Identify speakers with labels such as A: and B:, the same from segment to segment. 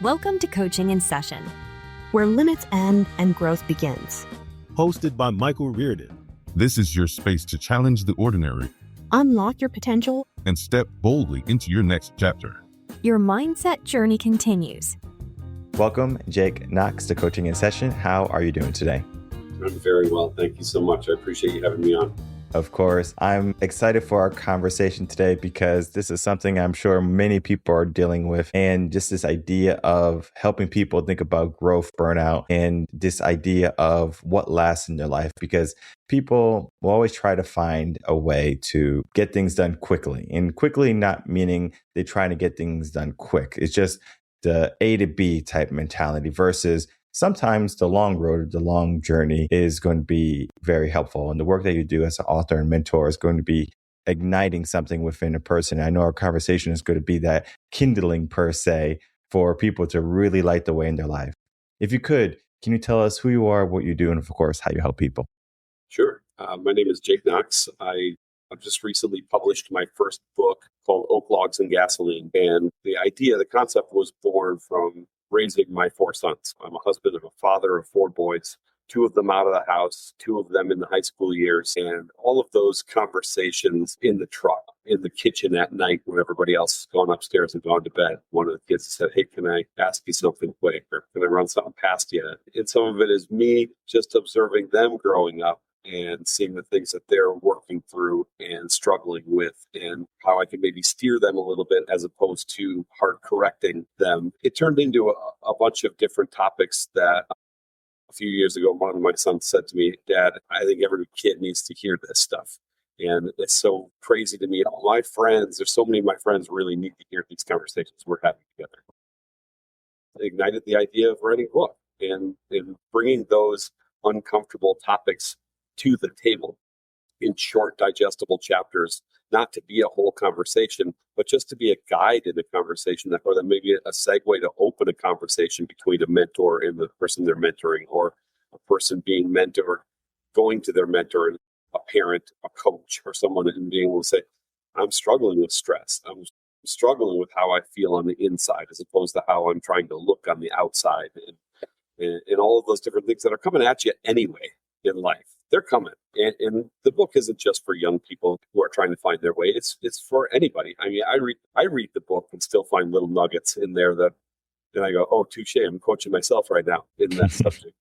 A: Welcome to Coaching in Session,
B: where limits end and growth begins.
C: Hosted by Michael Rearden.
D: This is your space to challenge the ordinary,
B: unlock your potential,
D: and step boldly into your next chapter.
A: Your mindset journey continues.
E: Welcome, Jake Knox, to Coaching in Session. How are you doing today?
F: I'm very well. Thank you so much. I appreciate you having me on.
E: Of course. I'm excited for our conversation today because this is something I'm sure many people are dealing with. And just this idea of helping people think about growth, burnout, and this idea of what lasts in their life. Because people will always try to find a way to get things done quickly. And quickly not meaning they're trying to get things done quick. It's just the A to B type mentality versus sometimes the long road, the long journey is going to be very helpful. And the work that you do as an author and mentor is going to be igniting something within a person. I know our conversation is going to be that kindling per se for people to really light the way in their life. If you could, can you tell us who you are, what you do, and of course, how you help people?
F: Sure. My name is Jake Knox. I've just recently published my first book called Oak Logs and Gasoline. And the concept was born from raising my four sons. I'm a husband and a father of four boys, two of them out of the house, two of them in the high school years. And all of those conversations in the truck, in the kitchen at night when everybody else has gone upstairs and gone to bed. One of the kids said, "Hey, can I ask you something quick? Or can I run something past you?" And some of it is me just observing them growing up and seeing the things that they're working through and struggling with and how I can maybe steer them a little bit as opposed to hard correcting them. It turned into a bunch of different topics that a few years ago, one of my sons said to me, "Dad, I think every kid needs to hear this stuff." And it's so crazy to me. There's so many of my friends really need to hear these conversations we're having together. It ignited the idea of writing a book and bringing those uncomfortable topics to the table in short, digestible chapters, not to be a whole conversation, but just to be a guide in a conversation or then maybe a segue to open a conversation between a mentor and the person they're mentoring, or a person being mentored, going to their mentor, and a parent, a coach, or someone, and being able to say, "I'm struggling with stress. I'm struggling with how I feel on the inside as opposed to how I'm trying to look on the outside," and all of those different things that are coming at you anyway in life. They're coming. And the book isn't just for young people who are trying to find their way. It's for anybody. I mean, I read the book and still find little nuggets in there that then I go, "Oh, touche, I'm coaching myself right now in that subject."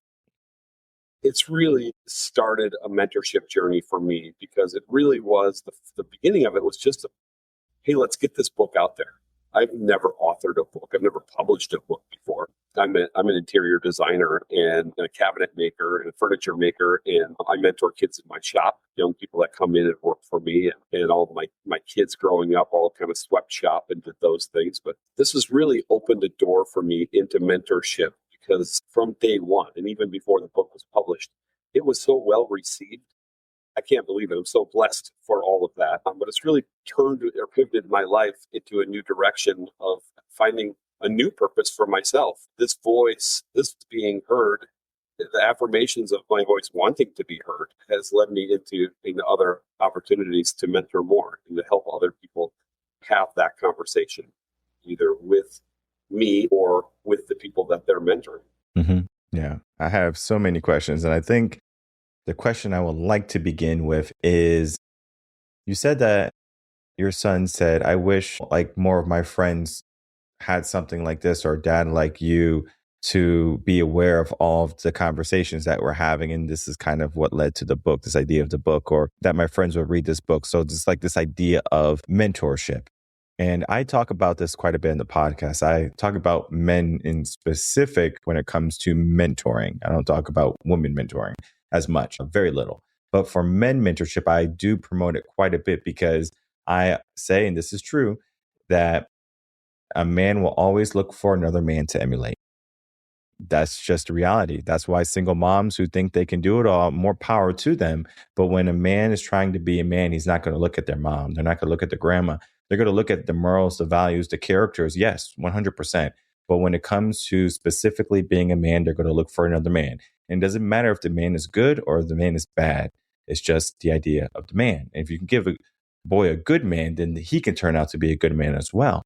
F: It's really started a mentorship journey for me because it really was the beginning of it was just hey, let's get this book out there. I've never authored a book. I've never published a book before. I'm an interior designer and a cabinet maker and a furniture maker, and I mentor kids in my shop, young people that come in and work for me, and all of my kids growing up all kind of swept shop and did those things. But this has really opened a door for me into mentorship because from day one, and even before the book was published, it was so well received. I can't believe it. I'm so blessed for all of that. But it's really turned or pivoted my life into a new direction of finding a new purpose for myself. This voice, this being heard, the affirmations of my voice wanting to be heard has led me into other opportunities to mentor more and to help other people have that conversation, either with me or with the people that they're mentoring.
E: Mm-hmm. Yeah, I have so many questions. And I think the question I would like to begin with is, you said that your son said, "I wish like more of my friends had something like this, or dad like you, to be aware of all of the conversations that we're having." And this is kind of what led to the book, this idea of the book, or that my friends would read this book. So just like this idea of mentorship. And I talk about this quite a bit in the podcast. I talk about men in specific when it comes to mentoring. I don't talk about women mentoring as much, very little. But for men mentorship, I do promote it quite a bit because I say, and this is true, that a man will always look for another man to emulate. That's just reality. That's why single moms who think they can do it all, more power to them. But when a man is trying to be a man, he's not going to look at their mom. They're not going to look at the grandma. They're going to look at the morals, the values, the characters. Yes, 100%. But when it comes to specifically being a man, they're going to look for another man. And it doesn't matter if the man is good or the man is bad. It's just the idea of the man. And if you can give a boy a good man, then he can turn out to be a good man as well.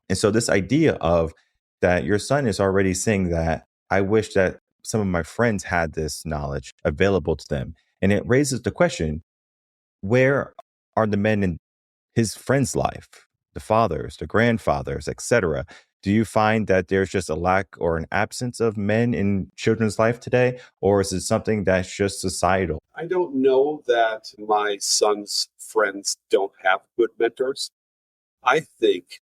E: And so this idea of that your son is already saying that I wish that some of my friends had this knowledge available to them. And it raises the question, where are the men in his friend's life, the fathers, the grandfathers, etc.? Do you find that there's just a lack or an absence of men in children's life today? Or is it something that's just societal?
F: I don't know that my son's friends don't have good mentors. I think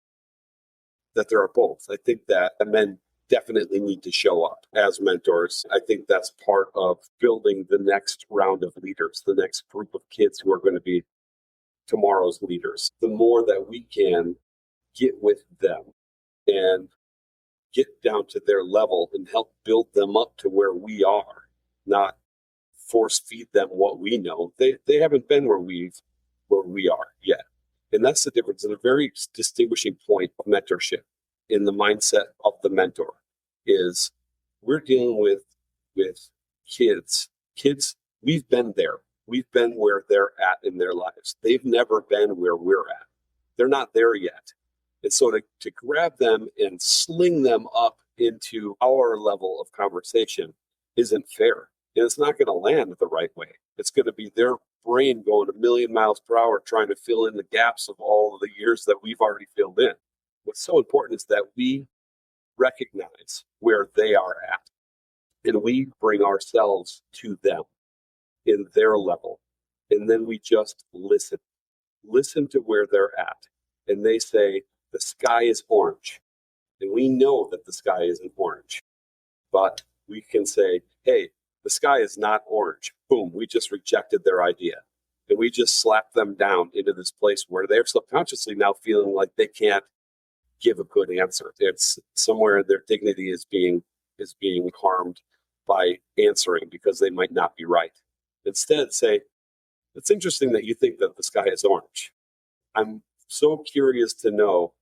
F: that there are both. I think that men definitely need to show up as mentors. I think that's part of building the next round of leaders, the next group of kids who are going to be tomorrow's leaders. The more that we can get with them and get down to their level and help build them up to where we are, not force feed them what we know. They haven't been where we are yet. And that's the difference. And a very distinguishing point of mentorship in the mindset of the mentor is we're dealing with kids. Kids, we've been there. We've been where they're at in their lives. They've never been where we're at. They're not there yet. And so to grab them and sling them up into our level of conversation isn't fair. And it's not going to land the right way. It's going to be their brain going a million miles per hour trying to fill in the gaps of all of the years that we've already filled in. What's so important is that we recognize where they are at and we bring ourselves to them in their level. And then we just listen to where they're at. And they say, the sky is orange. And we know that the sky isn't orange, but we can say, hey, the sky is not orange. Boom, we just rejected their idea. And we just slapped them down into this place where they're subconsciously now feeling like they can't give a good answer. It's somewhere their dignity is being harmed by answering because they might not be right. Instead, say, it's interesting that you think that the sky is orange. I'm so curious to know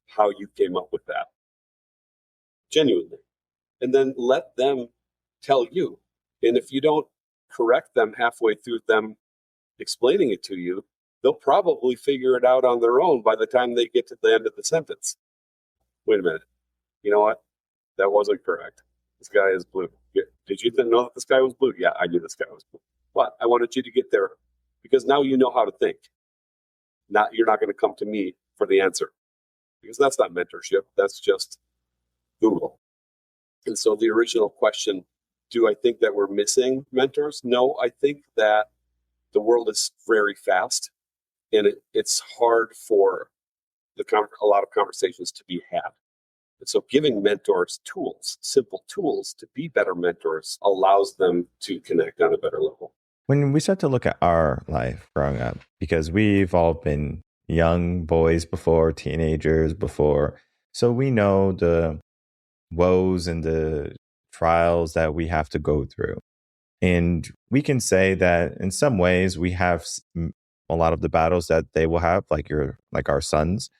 F: how you came up with that. Genuinely. And then let them tell you. And if you don't correct them halfway through them explaining it to you, they'll probably figure it out on their own by the time they get to the end of the sentence. Wait a minute. You know what? That wasn't correct. The sky is blue. Did you know that the sky was blue? Yeah, I knew the sky was blue. But I wanted you to get there because now you know how to think. You're not going to come to me for the answer because that's not mentorship. That's just Google. And so the original question, do I think that we're missing mentors? No, I think that the world is very fast and it's hard for a lot of conversations to be had. And so giving mentors tools, simple tools to be better mentors allows them to connect on a better level.
E: When we start to look at our life growing up, because we've all been young boys before, teenagers before, so we know the woes and the trials that we have to go through. And we can say that in some ways we have a lot of the battles that they will have, like our sons,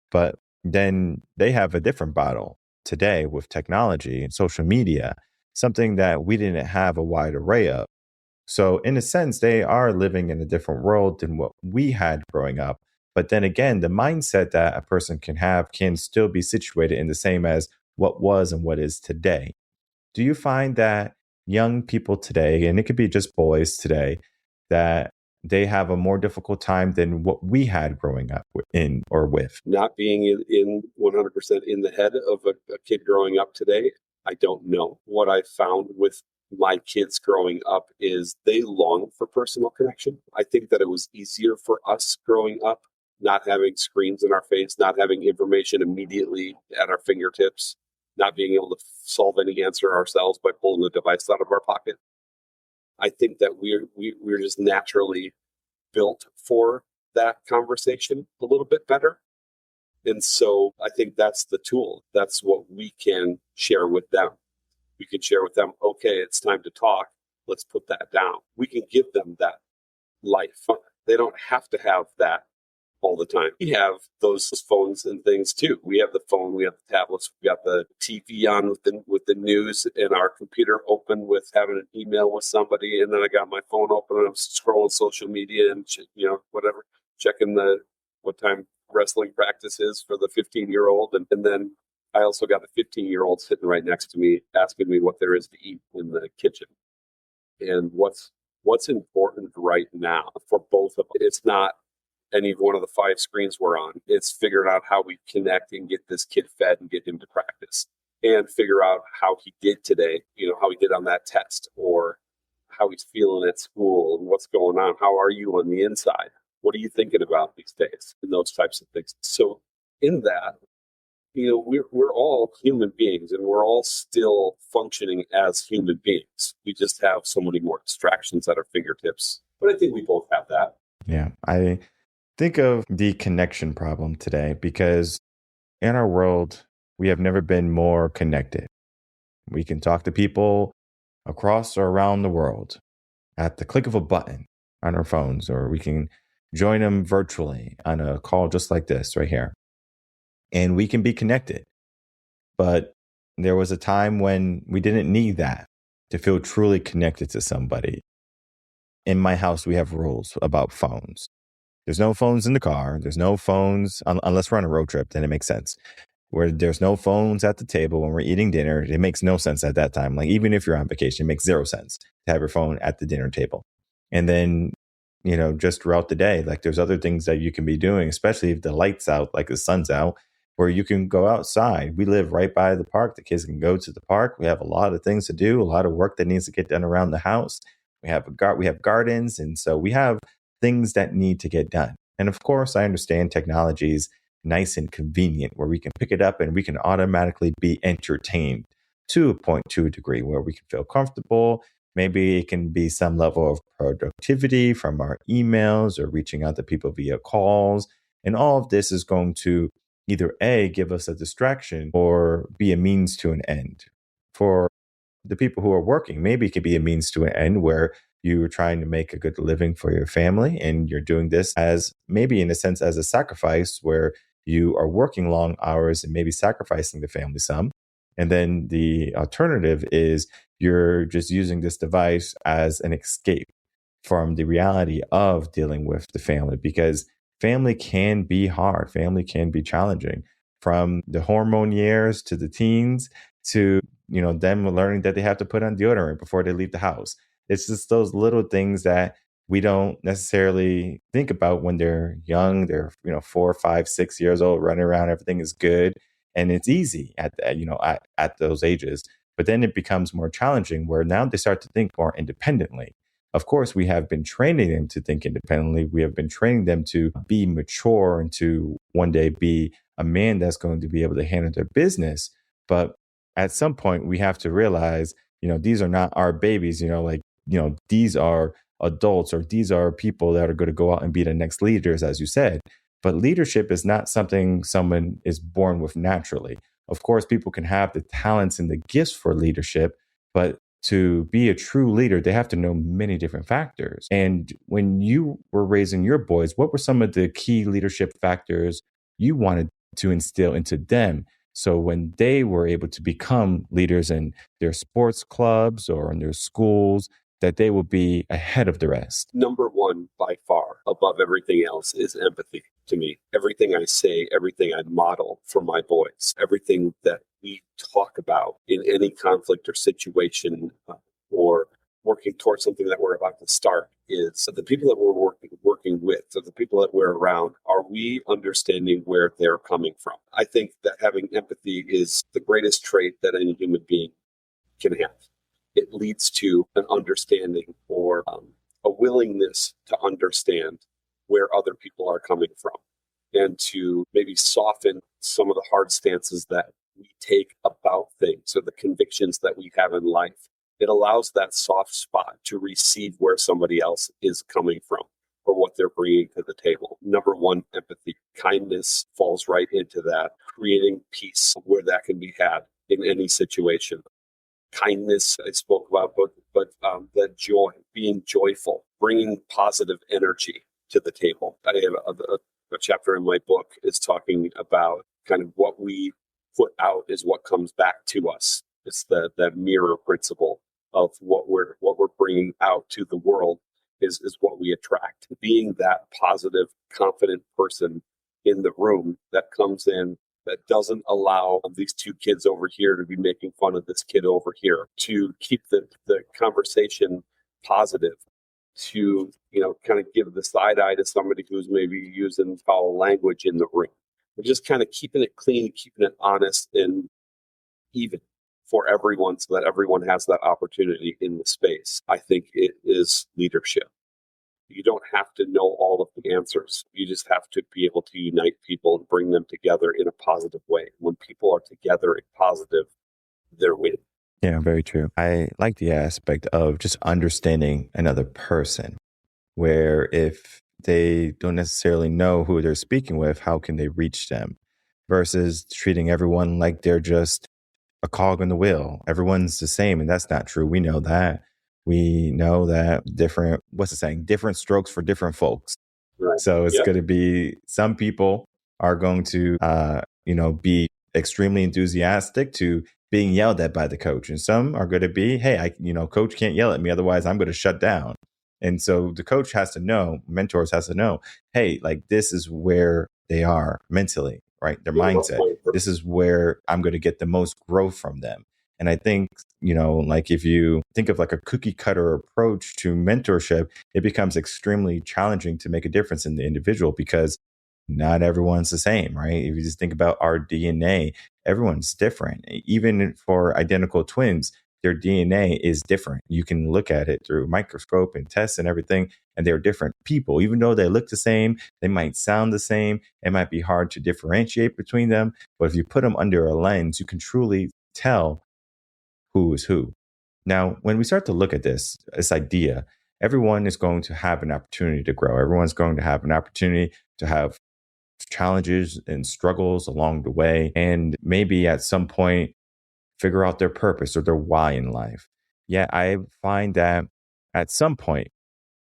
E: but then they have a different battle today with technology and social media, something that we didn't have a wide array of. So in a sense, they are living in a different world than what we had growing up. But then again, the mindset that a person can have can still be situated in the same as what was and what is today. Do you find that young people today, and it could be just boys today, that they have a more difficult time than what we had growing up in or with?
F: Not being in 100% in the head of a kid growing up today, I don't know. What I found with my kids growing up is they long for personal connection. I think that it was easier for us growing up, not having screens in our face, not having information immediately at our fingertips, not being able to solve any answer ourselves by pulling the device out of our pocket. I think that we're just naturally built for that conversation a little bit better. And so I think that's the tool. That's what we can share with them. We can share with them, okay, it's time to talk. Let's put that down. We can give them that life. They don't have to have that all the time. We have those phones and things too. We have the phone, we have the tablets, we got the TV on with the news, and our computer open with having an email with somebody, and then I got my phone open and I'm scrolling social media and whatever, checking what time wrestling practice is for the 15-year-old, and then I also got a 15-year-old sitting right next to me asking me what there is to eat in the kitchen and what's important right now for both of us. It's not any one of the 5 screens we're on. It's figuring out how we connect and get this kid fed and get him to practice and figure out how he did today, how he did on that test or how he's feeling at school and what's going on. How are you on the inside? What are you thinking about these days? And those types of things. So in that, we're all human beings and we're all still functioning as human beings. We just have so many more distractions at our fingertips. But I think we both have that.
E: Yeah. I think of the connection problem today because in our world, we have never been more connected. We can talk to people across or around the world at the click of a button on our phones, or we can join them virtually on a call just like this right here. And we can be connected. But there was a time when we didn't need that to feel truly connected to somebody. In my house, we have rules about phones. There's no phones in the car. There's no phones unless we're on a road trip, then it makes sense. Where there's no phones at the table when we're eating dinner, it makes no sense at that time. Like even if you're on vacation, it makes zero sense to have your phone at the dinner table. And then, just throughout the day, like there's other things that you can be doing, especially if the light's out, like the sun's out, where you can go outside. We live right by the park. The kids can go to the park. We have a lot of things to do, a lot of work that needs to get done around the house. We have gardens. And so we have things that need to get done. And of course, I understand technology is nice and convenient where we can pick it up and we can automatically be entertained to a point, to a degree where we can feel comfortable. Maybe it can be some level of productivity from our emails or reaching out to people via calls. And all of this is going to either A, give us a distraction or be a means to an end. For the people who are working, maybe it could be a means to an end where you are trying to make a good living for your family and you're doing this as maybe in a sense as a sacrifice where you are working long hours and maybe sacrificing the family some. And then the alternative is you're just using this device as an escape from the reality of dealing with the family, because family can be hard. Family can be challenging, from the hormone years to the teens to, them learning that they have to put on deodorant before they leave the house. It's just those little things that we don't necessarily think about when they're young. They're, 4, 5, 6 years old, running around. Everything is good. And it's easy at those ages. But then it becomes more challenging where now they start to think more independently. Of course, we have been training them to think independently. We have been training them to be mature and to one day be a man that's going to be able to handle their business. But at some point, we have to realize, these are not our babies, these are adults, or these are people that are going to go out and be the next leaders, as you said. But leadership is not something someone is born with naturally. Of course, people can have the talents and the gifts for leadership, but to be a true leader, they have to know many different factors. And when you were raising your boys, what were some of the key leadership factors you wanted to instill into them? So when they were able to become leaders in their sports clubs or in their schools, that they will be ahead of the rest.
F: Number one, by far, above everything else, is empathy to me. Everything I say, everything I model for my boys, everything that we talk about in any conflict or situation or working towards something that we're about to start is the people that we're working with, so the people that we're around, are we understanding where they're coming from? I think that having empathy is the greatest trait that any human being can have. It leads to an understanding or a willingness to understand where other people are coming from and to maybe soften some of the hard stances that we take about things or the convictions that we have in life. It allows that soft spot to receive where somebody else is coming from or what they're bringing to the table. Number one, empathy. Kindness falls right into that, creating peace where that can be had in any situation. Kindness, I spoke about, but that joy, being joyful, bringing positive energy to the table. I have a chapter in my book is talking about kind of what we put out is what comes back to us. It's that mirror principle of what we're bringing out to the world is what we attract. Being that positive, confident person in the room that comes in that doesn't allow these two kids over here to be making fun of this kid over here, to keep the conversation positive, to, kind of give the side eye to somebody who's maybe using foul language in the room. We're just kind of keeping it clean, keeping it honest and even for everyone so that everyone has that opportunity in the space. I think it is leadership. You don't have to know all of the answers. You just have to be able to unite people and bring them together in a positive way. When people are together and positive, they're winning.
E: Yeah, very true. I like the aspect of just understanding another person, where if they don't necessarily know who they're speaking with, how can they reach them? Versus treating everyone like they're just a cog in the wheel. Everyone's the same, and that's not true. We know that. We know that different strokes for different folks.
F: Right.
E: So it's going to be, some people are going to, be extremely enthusiastic to being yelled at by the coach. And some are going to be, hey, coach can't yell at me, otherwise I'm going to shut down. And so the coach has to know, mentors has to know, hey, like, this is where they are mentally, right? Their mindset. This is where I'm going to get the most growth from them. And I think, like, if you think of like a cookie cutter approach to mentorship, it becomes extremely challenging to make a difference in the individual, because not everyone's the same, right? If you just think about our DNA, everyone's different. Even for identical twins, their DNA is different. You can look at it through a microscope and tests and everything, and they're different people. Even though they look the same, they might sound the same. It might be hard to differentiate between them. But if you put them under a lens, you can truly tell who is who. Now, when we start to look at this idea, everyone is going to have an opportunity to grow. Everyone's going to have an opportunity to have challenges and struggles along the way, and maybe at some point figure out their purpose or their why in life. Yet I find that at some point,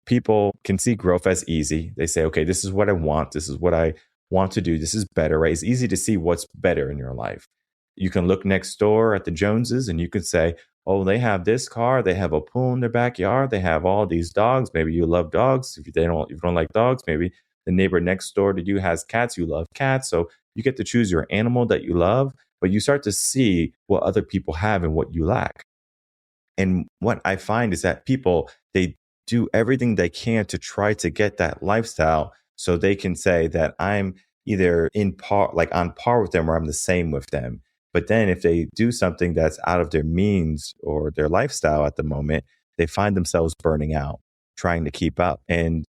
E: people can see growth as easy. They say, okay, this is what I want. This is what I want to do. This is better, right? It's easy to see what's better in your life. You can look next door at the Joneses and you can say, oh, they have this car. They have a pool in their backyard. They have all these dogs. Maybe you love dogs. If you don't like dogs, maybe the neighbor next door to you has cats. You love cats. So you get to choose your animal that you love, but you start to see what other people have and what you lack. And what I find is that people, they do everything they can to try to get that lifestyle so they can say that I'm either on par with them, or I'm the same with them. But then if they do something that's out of their means or their lifestyle at the moment, they find themselves burning out, trying to keep up. And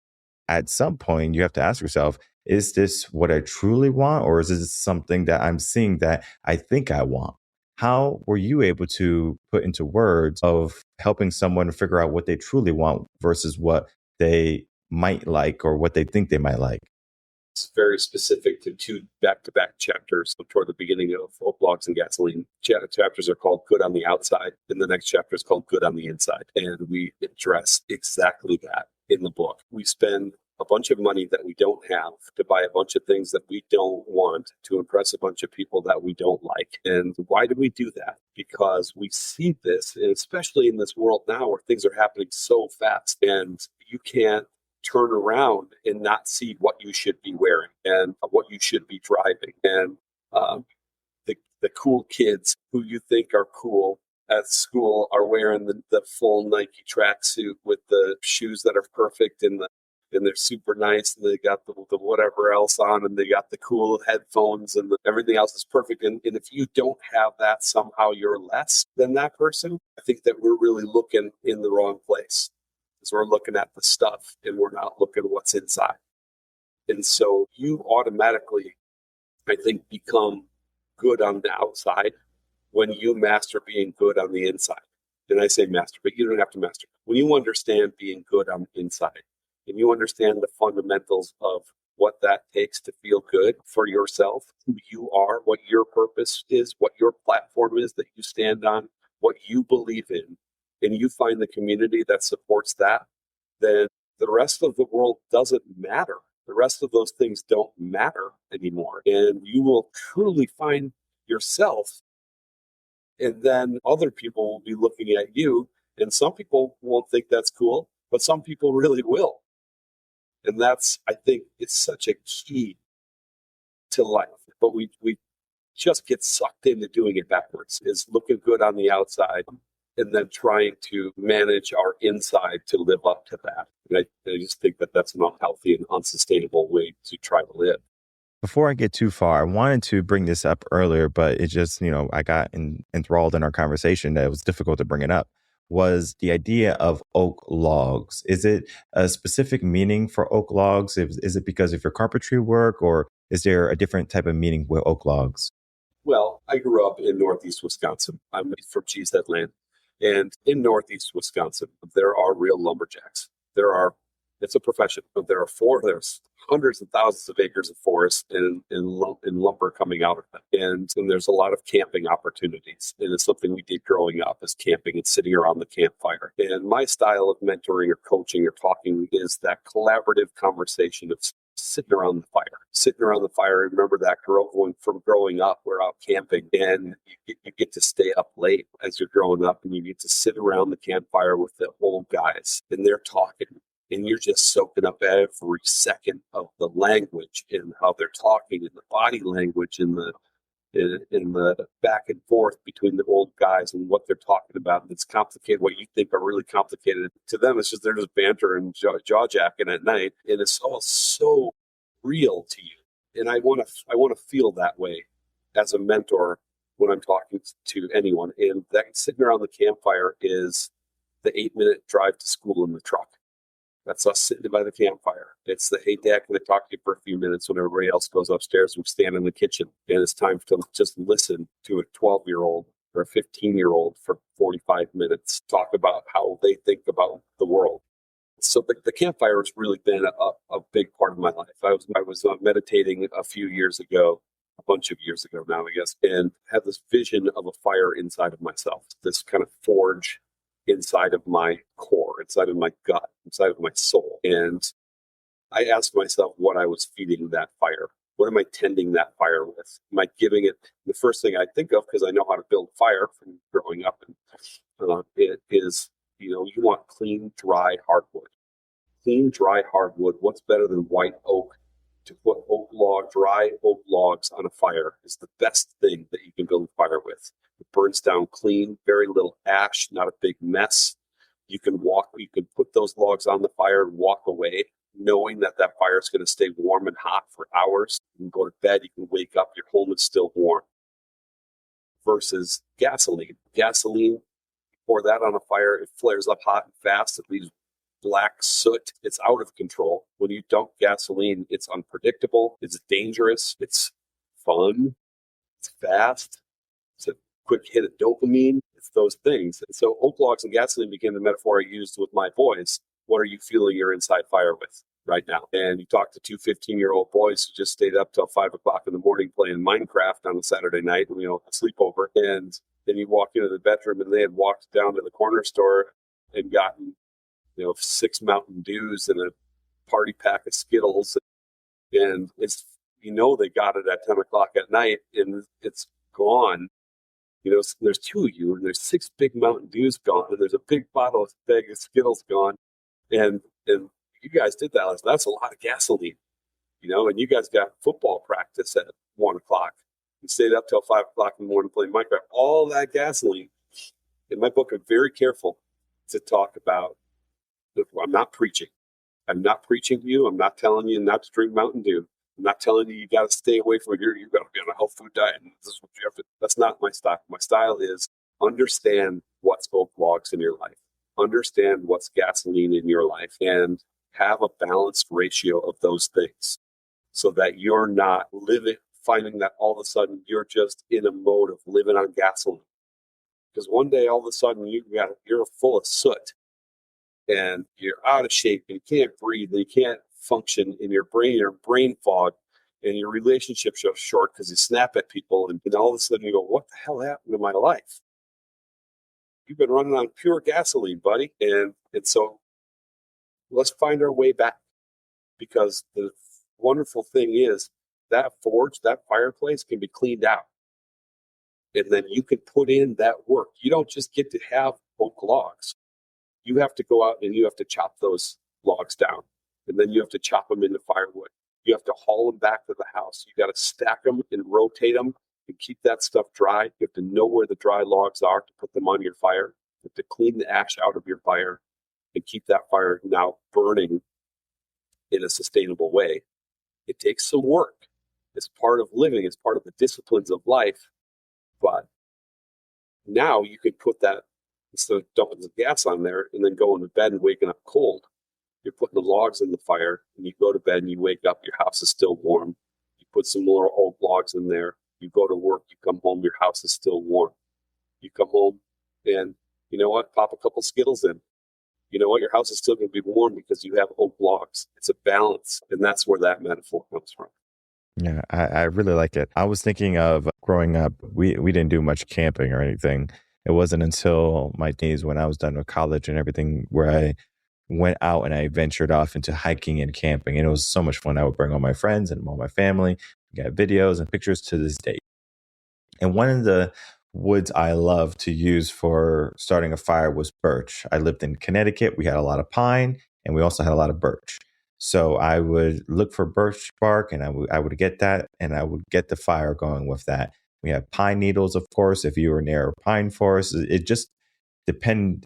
E: at some point, you have to ask yourself, is this what I truly want? Or is this something that I'm seeing that I think I want? How were you able to put into words of helping someone figure out what they truly want versus what they might like or what they think they might like?
F: It's very specific to two back-to-back chapters toward the beginning of Blogs and Gasoline. Chapters are called Good on the Outside, and the next chapter is called Good on the Inside. And we address exactly that in the book. We spend a bunch of money that we don't have to buy a bunch of things that we don't want to impress a bunch of people that we don't like. And why do we do that? Because we see this, and especially in this world now where things are happening so fast, and you can't turn around and not see what you should be wearing and what you should be driving. And the cool kids who you think are cool at school are wearing the full Nike tracksuit with the shoes that are perfect and they're super nice, and they got the whatever else on, and they got the cool headphones, and everything else is perfect. And if you don't have that, somehow you're less than that person. I think that we're really looking in the wrong place. We're looking at the stuff and we're not looking at what's inside. And so you automatically, I think, become good on the outside when you master being good on the inside. And I say master, but you don't have to master. When you understand being good on the inside and you understand the fundamentals of what that takes to feel good for yourself, who you are, what your purpose is, what your platform is that you stand on, what you believe in, and you find the community that supports that, then the rest of the world doesn't matter. The rest of those things don't matter anymore. And you will truly find yourself. And then other people will be looking at you. And some people won't think that's cool, but some people really will. And that's, I think, it's such a key to life. But we just get sucked into doing it backwards, is looking good on the outside and then trying to manage our inside to live up to that. And I just think that that's an unhealthy and unsustainable way to try to live.
E: Before I get too far, I wanted to bring this up earlier, but it just, I got enthralled in our conversation that it was difficult to bring it up, was the idea of oak logs. Is it a specific meaning for oak logs? Is it because of your carpentry work, or is there a different type of meaning with oak logs?
F: Well, I grew up in Northeast Wisconsin. I'm from Cheesehead Land. And in Northeast Wisconsin, there are real lumberjacks. It's a profession. There's hundreds of thousands of acres of forest and lumber coming out of it. And there's a lot of camping opportunities. And it's something we did growing up, is camping and sitting around the campfire. And my style of mentoring or coaching or talking is that collaborative conversation of sitting around the fire. Sitting around the fire, I remember that from growing up, we're out camping, and you get to stay up late as you're growing up, and you get to sit around the campfire with the old guys, and they're talking. And you're just soaking up every second of the language and how they're talking and the body language and the back and forth between the old guys and what they're talking about. And it's complicated. What you think are really complicated to them, it's just they're just banter and jaw jacking at night, and it's all so real to you. And I want to feel that way as a mentor when I'm talking to anyone. And that sitting around the campfire is the 8-minute drive to school in the truck. That's us sitting by the campfire. It's the, hey, Dad, can I talk to you for a few minutes when everybody else goes upstairs and we stand in the kitchen? And it's time to just listen to a 12-year-old or a 15-year-old for 45 minutes talk about how they think about the world. So the campfire has really been a big part of my life. I was meditating a few years ago, a bunch of years ago now, I guess, and had this vision of a fire inside of myself, this kind of forge inside of my core, inside of my gut, inside of my soul. And I asked myself what I was feeding that fire. What am I tending that fire with? Am I giving it? The first thing I think of, because I know how to build fire from growing up, and it is, you want clean, dry hardwood. Clean, dry hardwood. What's better than white oak? To put dry oak logs on a fire is the best thing that you can build a fire with. It burns down clean, very little ash, not a big mess. You can put those logs on the fire and walk away, knowing that fire is going to stay warm and hot for hours. You can go to bed, you can wake up, your home is still warm. Versus gasoline. Gasoline, pour that on a fire, it flares up hot and fast, it leaves black soot. It's out of control. When you dump gasoline, it's unpredictable, it's dangerous, it's fun, it's fast, it's a quick hit of dopamine. It's those things. And so oak logs and gasoline became the metaphor I used with my boys. What are you fueling your inside fire with right now? And you talk to two 15-year-old boys who just stayed up till 5 o'clock in the morning playing Minecraft on a Saturday night, sleepover. And then you walk into the bedroom and they had walked down to the corner store and gotten 6 Mountain Dews and a party pack of Skittles. And it's, they got it at 10 o'clock at night and it's gone. There's 2 of you and there's 6 big Mountain Dews gone and there's a big bag of Skittles gone. And you guys did that. That's a lot of gasoline, and you guys got football practice at 1 o'clock. You stayed up till 5 o'clock in the morning playing Minecraft. All that gasoline. In my book, I'm very careful to talk about, I'm not preaching. I'm not preaching to you. I'm not telling you not to drink Mountain Dew. I'm not telling you got to stay away from it. You've got to be on a health food diet. And this is what you have to. That's not my style. My style is understand what's oak logs in your life. Understand what's gasoline in your life and have a balanced ratio of those things so that you're not finding that all of a sudden you're just in a mode of living on gasoline. Because one day all of a sudden you're full of soot and you're out of shape and you can't breathe and you can't function in your brain fog, and your relationships are short because you snap at people, and all of a sudden you go, what the hell happened to my life? You've been running on pure gasoline, buddy. And so let's find our way back, because the wonderful thing is that forge, that fireplace can be cleaned out. And then you can put in that work. You don't just get to have oak logs. You have to go out and you have to chop those logs down. And then you have to chop them into firewood. You have to haul them back to the house. You got to stack them and rotate them and keep that stuff dry. You have to know where the dry logs are to put them on your fire. You have to clean the ash out of your fire and keep that fire now burning in a sustainable way. It takes some work. It's part of living. It's part of the disciplines of life. But now you can put that, instead of dumping the gas on there and then going to bed and waking up cold, you're putting the logs in the fire and you go to bed and you wake up, your house is still warm. You put some more old logs in there. You go to work, you come home, your house is still warm. You come home and you know what? Pop a couple Skittles in. You know what? Your house is still going to be warm because you have oak logs. It's a balance. And that's where that metaphor comes from.
E: Yeah, I really like it. I was thinking of growing up, we didn't do much camping or anything. It wasn't until my days when I was done with college and everything where I went out and I ventured off into hiking and camping. And it was so much fun. I would bring all my friends and all my family. We got videos and pictures to this day. And one of the woods I love to use for starting a fire was birch. I lived in Connecticut. We had a lot of pine and we also had a lot of birch. So I would look for birch bark and I would get that and I would get the fire going with that. We have pine needles, of course, if you were near a pine forest. It just depended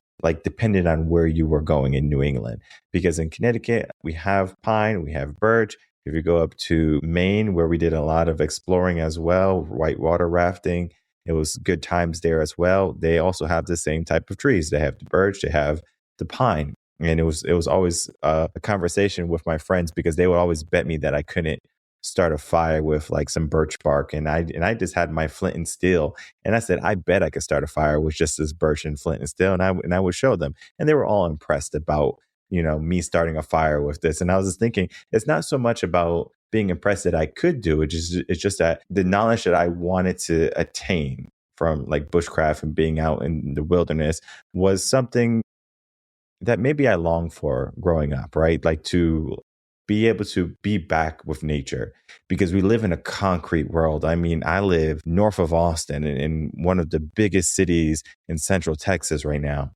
E: on where you were going in New England. Because in Connecticut, we have pine, we have birch. If you go up to Maine, where we did a lot of exploring as well, whitewater rafting, it was good times there as well. They also have the same type of trees. They have the birch, they have the pine. And it was always a conversation with my friends because they would always bet me that I couldn't start a fire with like some birch bark. And I just had my flint and steel. And I said, I bet I could start a fire with just this birch and flint and steel. And I would show them. And they were all impressed about, me starting a fire with this. And I was just thinking, it's not so much about being impressed that I could do it. It's just that the knowledge that I wanted to attain from like bushcraft and being out in the wilderness was something that maybe I longed for growing up, right? Like to be able to be back with nature because we live in a concrete world. I mean, I live north of Austin in one of the biggest cities in Central Texas right now.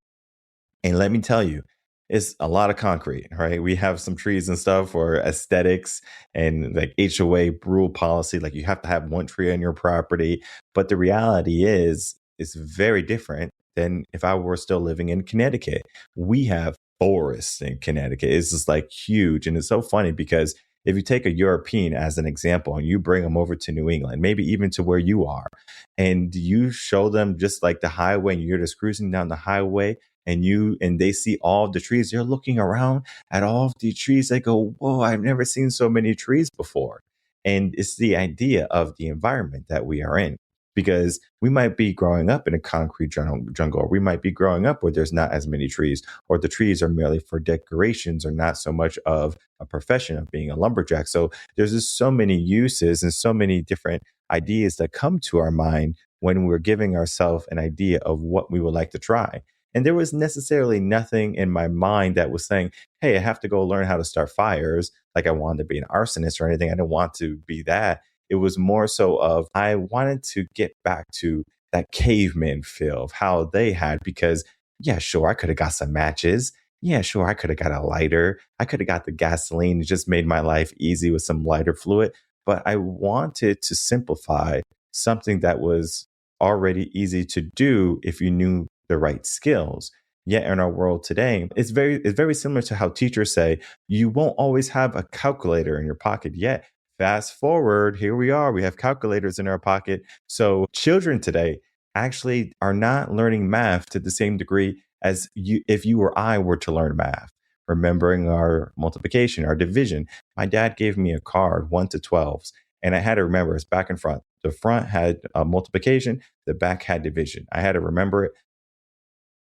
E: And let me tell you, it's a lot of concrete, right? We have some trees and stuff for aesthetics and like HOA rule policy. Like you have to have one tree on your property. But the reality is, it's very different than if I were still living in Connecticut. We have forests in Connecticut. It's just like huge. And it's so funny because if you take a European as an example and you bring them over to New England, maybe even to where you are, and you show them just like the highway and you're just cruising down the highway and they see all of the trees, they're looking around at all of the trees. They go, whoa, I've never seen so many trees before. And it's the idea of the environment that we are in. Because we might be growing up in a concrete jungle, or we might be growing up where there's not as many trees, or the trees are merely for decorations or not so much of a profession of being a lumberjack. So there's just so many uses and so many different ideas that come to our mind when we're giving ourselves an idea of what we would like to try. And there was necessarily nothing in my mind that was saying, hey, I have to go learn how to start fires. Like I wanted to be an arsonist or anything. I didn't want to be that. It was more so of I wanted to get back to that caveman feel of how they had, because yeah, sure, I could have got some matches. Yeah, sure, I could have got a lighter. I could have got the gasoline. It just made my life easy with some lighter fluid. But I wanted to simplify something that was already easy to do if you knew the right skills. Yet in our world today, it's very similar to how teachers say you won't always have a calculator in your pocket. Yet fast forward, here we are. We have calculators in our pocket. So children today actually are not learning math to the same degree as if you or I were to learn math. Remembering our multiplication, our division. My dad gave me a card, 1 to 12s, and I had to remember it's back and front. The front had multiplication, the back had division. I had to remember it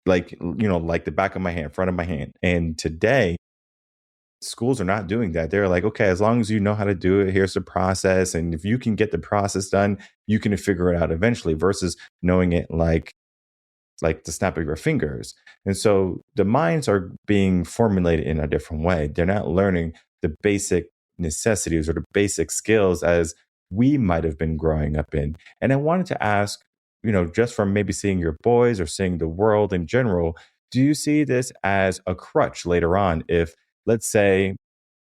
E: like the back of my hand, front of my hand. And today, schools are not doing that. They're like, okay, as long as you know how to do it, here's the process. And if you can get the process done, you can figure it out eventually versus knowing it like the snap of your fingers. And so the minds are being formulated in a different way. They're not learning the basic necessities or the basic skills as we might have been growing up in. And I wanted to ask, just from maybe seeing your boys or seeing the world in general, do you see this as a crutch later on if, let's say,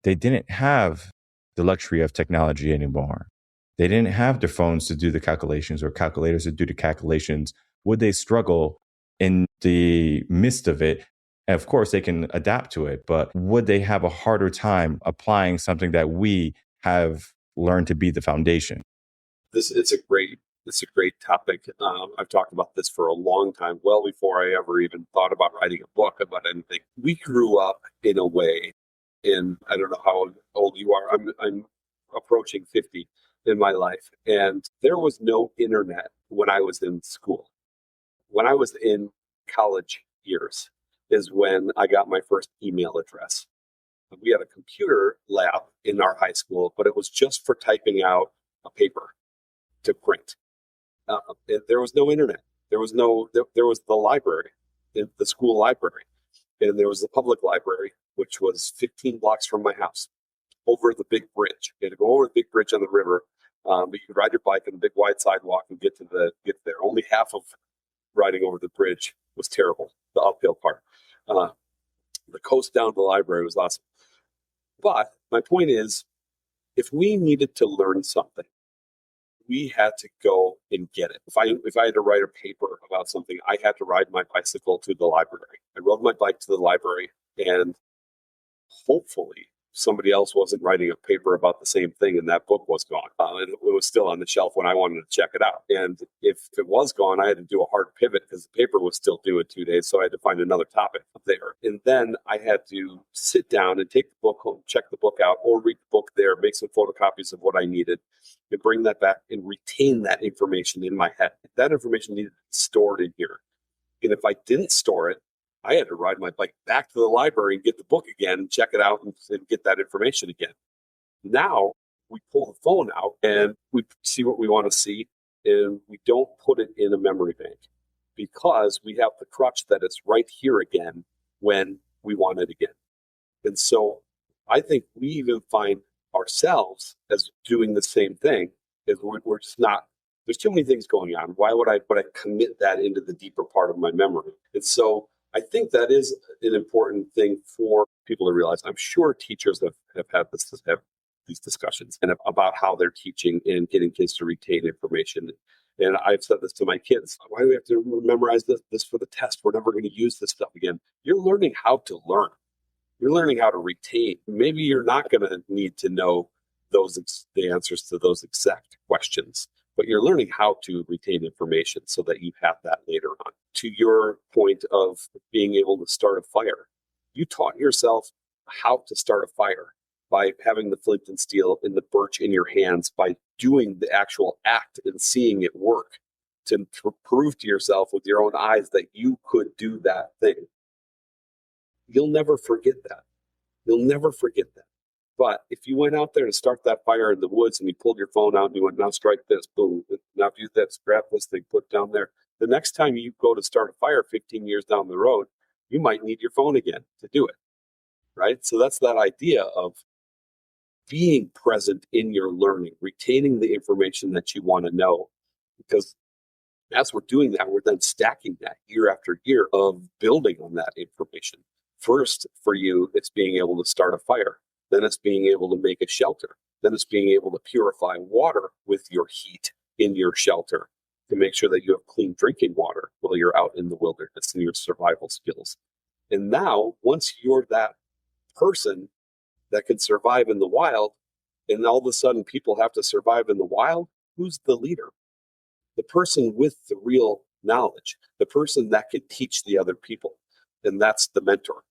E: they didn't have the luxury of technology anymore? they didn't have their phones to do the calculations or calculators to do the calculations, would they struggle in the midst of it? And of course, they can adapt to it, but would they have a harder time applying something that we have learned to be the foundation?
F: It's a great topic. I've talked about this for a long time, well before I ever even thought about writing a book about anything. We grew up in a way, and I don't know how old you are. I'm approaching 50 in my life, and there was no internet when I was in school. When I was in college years is when I got my first email address. We had a computer lab in our high school, but it was just for typing out a paper to print. There was no internet. There was the library, the school library, and there was the public library, which was 15 blocks from my house, over the big bridge. You had to go over the big bridge on the river, but you could ride your bike on the big wide sidewalk and get there. Only half of riding over the bridge was terrible, the uphill part. The coast down to the library was awesome. But my point is, if we needed to learn something, we had to go and get it. If I had to write a paper about something, I had to ride my bicycle to the library. I rode my bike to the library, and hopefully somebody else wasn't writing a paper about the same thing and that book was gone. And it was still on the shelf when I wanted to check it out. And if it was gone, I had to do a hard pivot because the paper was still due in 2 days. So I had to find another topic there. And then I had to sit down and take the book home, check the book out, or read the book there, make some photocopies of what I needed, and bring that back and retain that information in my head. That information needed to be stored in here. And if I didn't store it, I had to ride my bike back to the library and get the book again, and check it out and get that information again. Now we pull the phone out and we see what we want to see, and we don't put it in a memory bank because we have the crutch that it's right here again when we want it again. And so I think we even find ourselves as doing the same thing, is we're just not, there's too many things going on. Why would I commit that into the deeper part of my memory? And so I think that is an important thing for people to realize. I'm sure teachers have had these discussions and about how they're teaching and getting kids to retain information. And I've said this to my kids. Why do we have to memorize this for the test? We're never going to use this stuff again. You're learning how to learn. You're learning how to retain. Maybe you're not going to need to know the answers to those exact questions, but you're learning how to retain information so that you have that later on. To your point of being able to start a fire, you taught yourself how to start a fire by having the flint and steel and the birch in your hands, by doing the actual act and seeing it work, to prove to yourself with your own eyes that you could do that thing. You'll never forget that. You'll never forget that. But if you went out there to start that fire in the woods and you pulled your phone out and you went, now strike this, boom, now do that, grab this thing, put it down there. The next time you go to start a fire 15 years down the road, you might need your phone again to do it, right? So that's that idea of being present in your learning, retaining the information that you want to know. Because as we're doing that, we're then stacking that year after year of building on that information. First, for you, it's being able to start a fire. Then it's being able to make a shelter. Then it's being able to purify water with your heat in your shelter to make sure that you have clean drinking water while you're out in the wilderness and your survival skills. And now, once you're that person that can survive in the wild, and all of a sudden people have to survive in the wild, who's the leader? The person with the real knowledge, the person that can teach the other people. And that's the mentor.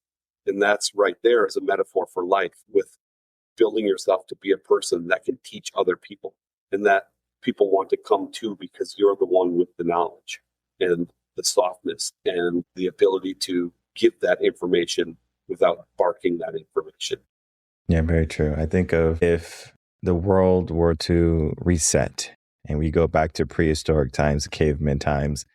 F: And that's right there as a metaphor for life, with building yourself to be a person that can teach other people and that people want to come to because you're the one with the knowledge and the softness and the ability to give that information without barking that information.
E: Yeah, very true. I think of if the world were to reset and we go back to prehistoric times, caveman times,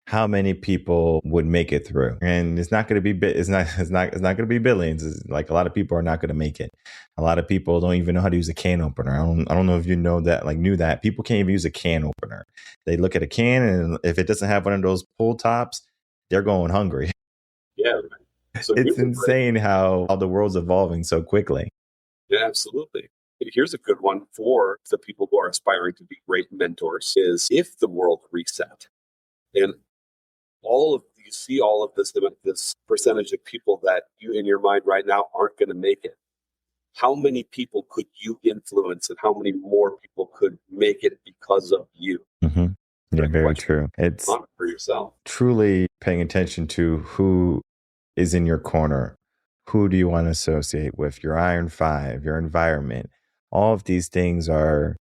E: how many people would make it through? And it's not going to be it's not going to be billions. It's like a lot of people are not going to make it. A lot of people don't even know how to use a can opener. I don't know if you know that, knew that people can't even use a can opener. They look at a can, and if it doesn't have one of those pull tops, they're going hungry.
F: Yeah, right. So
E: it's insane how the world's evolving so quickly.
F: Yeah, absolutely. Here's a good one for the people who are aspiring to be great mentors is if the world reset and you see all of this percentage of people that you in your mind right now aren't going to make it. How many people could you influence and how many more people could make it because of you?
E: Mm-hmm. Yeah,
F: Great
E: very
F: question.
E: true. It's
F: Honor for yourself.
E: truly paying attention to who is in your corner. Who do you want to associate with? Your Iron Five, your environment. All of these things are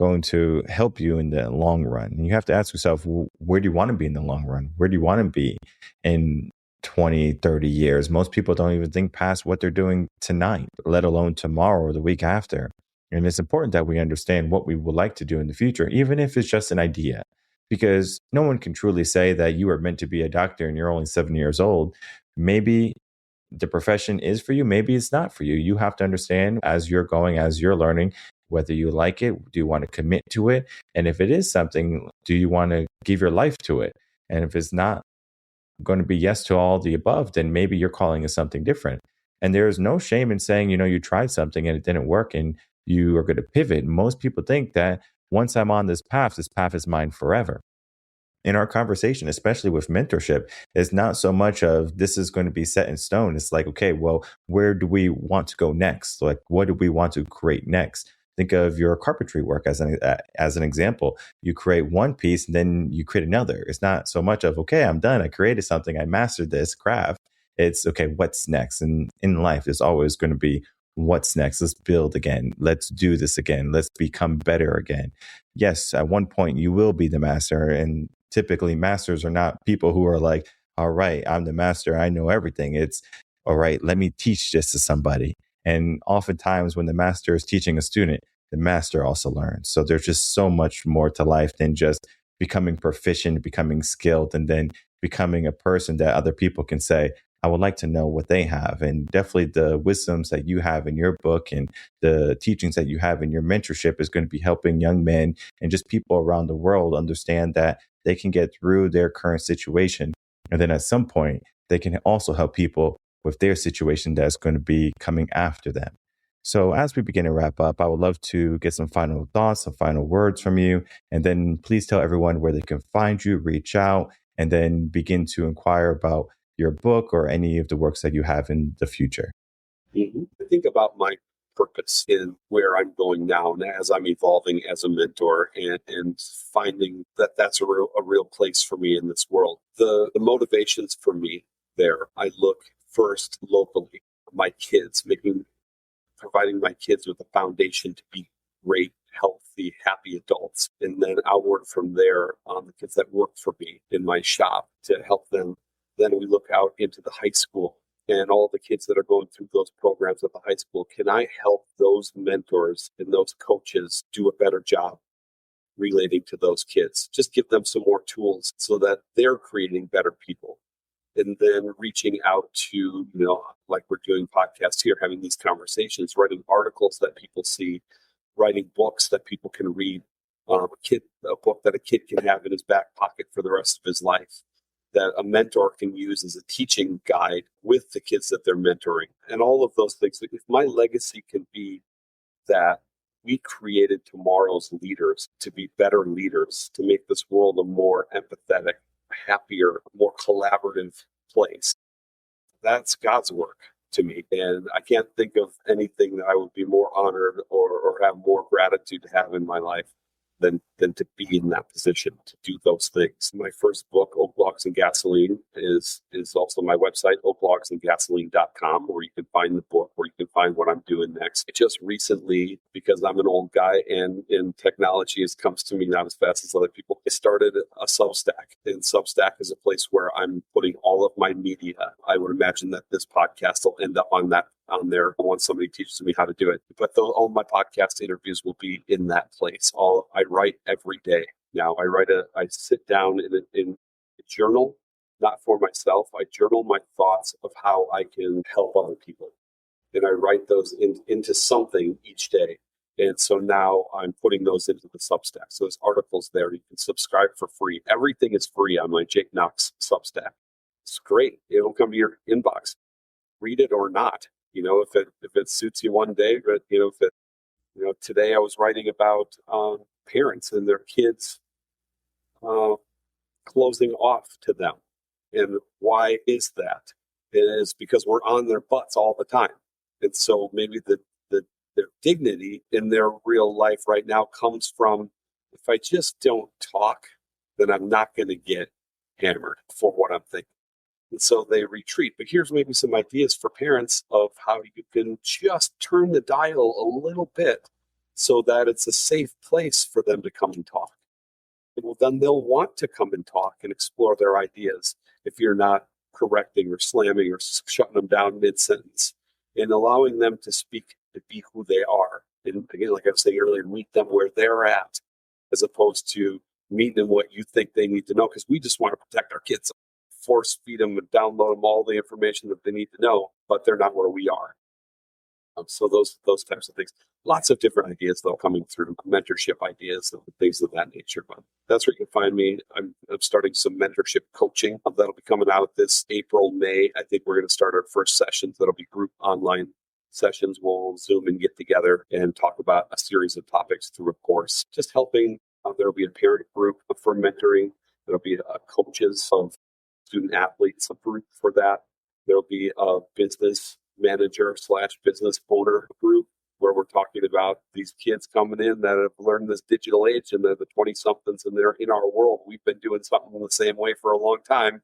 E: going to help you in the long run. And you have to ask yourself, where do you want to be in the long run? Where do you want to be in 20, 30 years? Most people don't even think past what they're doing tonight, let alone tomorrow or the week after. And it's important that we understand what we would like to do in the future, even if it's just an idea, because no one can truly say that you are meant to be a doctor and you're only 7 years old. Maybe the profession is for you. Maybe it's not for you. You have to understand as you're going, as you're learning, whether you like it. Do you want to commit to it? And if it is something, do you want to give your life to it? And if it's not going to be yes to all the above, then maybe your calling is something different. And there is no shame in saying, you tried something and it didn't work and you are going to pivot. Most people think that once I'm on this path is mine forever. In our conversation, especially with mentorship, it's not so much of this is going to be set in stone. It's like, okay, well, where do we want to go next? Like, what do we want to create next? Think of your carpentry work as an example. You create one piece and then you create another. It's not so much of, okay, I'm done. I created something. I mastered this craft. It's, okay, what's next? And in life, there's always going to be what's next. Let's build again. Let's do this again. Let's become better again. Yes, at one point you will be the master, and typically masters are not people who are like, all right, I'm the master, I know everything. It's, all right, let me teach this to somebody. And oftentimes when the master is teaching a student, the master also learns. So there's just so much more to life than just becoming proficient, becoming skilled, and then becoming a person that other people can say, I would like to know what they have. And definitely the wisdoms that you have in your book and the teachings that you have in your mentorship is going to be helping young men and just people around the world understand that they can get through their current situation. And then at some point, they can also help people with their situation that's going to be coming after them. So as we begin to wrap up, I would love to get some final thoughts, some final words from you. And then please tell everyone where they can find you, reach out, and then begin to inquire about your book or any of the works that you have in the future.
F: Mm-hmm. I think about my purpose in where I'm going now and as I'm evolving as a mentor and finding that that's a real place for me in this world. The motivations for me there, I look first locally, my kids, providing my kids with a foundation to be great, healthy, happy adults. And then outward from there on the kids that work for me in my shop to help them. Then we look out into the high school and all the kids that are going through those programs at the high school. Can I help those mentors and those coaches do a better job relating to those kids? Just give them some more tools so that they're creating better people. And then reaching out to, like we're doing podcasts here, having these conversations, writing articles that people see, writing books that people can read, a book that a kid can have in his back pocket for the rest of his life, that a mentor can use as a teaching guide with the kids that they're mentoring. And all of those things. If my legacy can be that we created tomorrow's leaders to be better leaders, to make this world a more empathetic, happier, more collaborative place, that's God's work to me. And I can't think of anything that I would be more honored or have more gratitude to have in my life than to be in that position to do those things. My first book, Oak Logs and Gasoline, is also my website, oaklogsandgasoline.com, where you can find the book, where you can find what I'm doing next. Just recently, because I'm an old guy and technology comes to me not as fast as other people, I started a Substack. And Substack is a place where I'm putting all of my media. I would imagine that this podcast will end up on there once somebody teaches me how to do it. But all my podcast interviews will be in that place. I write every day now. I sit down in a journal, not for myself. I journal my thoughts of how I can help other people. And I write those into something each day. And so now I'm putting those into the Substack. So there's articles there. You can subscribe for free. Everything is free on my Jake Knox Substack. It's great. It'll come to your inbox. Read it or not. If it suits you one day, but if it Today I was writing about parents and their kids closing off to them. And why is that? It is because we're on their butts all the time. And so maybe their dignity in their real life right now comes from, if I just don't talk, then I'm not going to get hammered for what I'm thinking. And so they retreat. But here's maybe some ideas for parents of how you can just turn the dial a little bit so that it's a safe place for them to come and talk. Well, then they'll want to come and talk and explore their ideas if you're not correcting or slamming or shutting them down mid-sentence, and allowing them to speak, to be who they are. And again, like I was saying earlier, meet them where they're at, as opposed to meeting them what you think they need to know, because we just want to protect our kids, force feed them and download them all the information that they need to know, but they're not where we are. So those types of things. Lots of different ideas, though, coming through, mentorship ideas and things of that nature. But that's where you can find me. I'm starting some mentorship coaching that'll be coming out this April, May. I think we're going to start our first sessions. That'll be group online sessions. We'll Zoom and get together and talk about a series of topics through a course. Just helping. There'll be a parent group for mentoring. There'll be coaches of student athletes, a group for that. There'll be a business manager / business owner group where we're talking about these kids coming in that have learned this digital age, and they're the 20-somethings and they're in our world. We've been doing something the same way for a long time,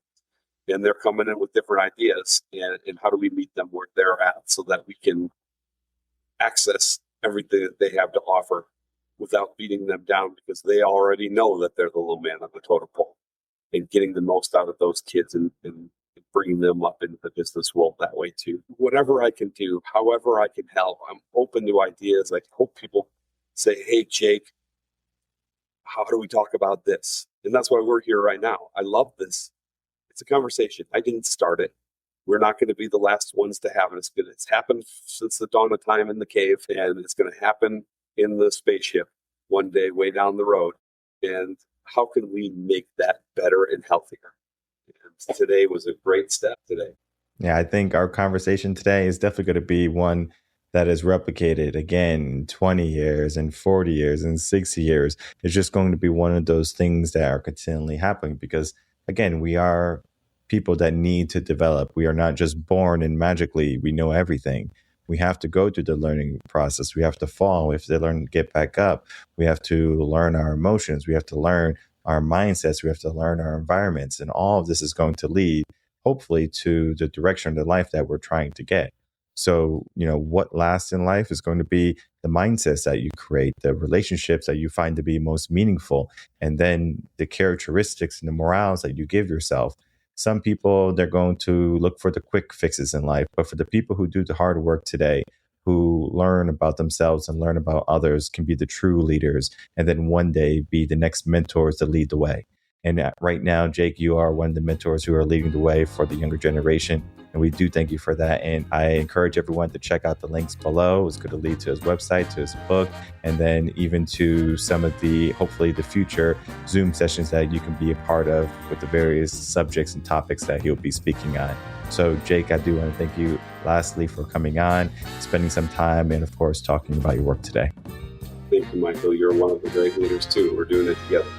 F: and they're coming in with different ideas. And how do we meet them where they're at so that we can access everything that they have to offer without beating them down, because they already know that they're the little man on the totem pole, and getting the most out of those kids and bringing them up into the business world that way too. Whatever I can do, however I can help, I'm open to ideas. I hope people say, hey, Jake, how do we talk about this? And that's why we're here right now. I love this. It's a conversation. I didn't start it. We're not going to be the last ones to have it. It's happened since the dawn of time in the cave, and it's going to happen in the spaceship one day way down the road. And how can we make that better and healthier? And today was a great step today.
E: Yeah, I think our conversation today is definitely going to be one that is replicated again in 20 years and 40 years and 60 years. It's just going to be one of those things that are continually happening because, again, we are people that need to develop. We are not just born and magically we know everything. We have to go through the learning process. We have to fall. We have to learn to get back up. We have to learn our emotions. We have to learn our mindsets. We have to learn our environments. And all of this is going to lead, hopefully, to the direction of the life that we're trying to get. So, what lasts in life is going to be the mindsets that you create, the relationships that you find to be most meaningful, and then the characteristics and the morals that you give yourself. Some people, they're going to look for the quick fixes in life, but for the people who do the hard work today, who learn about themselves and learn about others, can be the true leaders, and then one day be the next mentors to lead the way. And right now, Jake, you are one of the mentors who are leading the way for the younger generation. And we do thank you for that. And I encourage everyone to check out the links below. It's going to lead to his website, to his book, and then even to some of the, hopefully, the future Zoom sessions that you can be a part of with the various subjects and topics that he'll be speaking on. So, Jake, I do want to thank you lastly for coming on, spending some time, and of course, talking about your work today.
F: Thank you, Michael. You're one of the great leaders too. We're doing it together.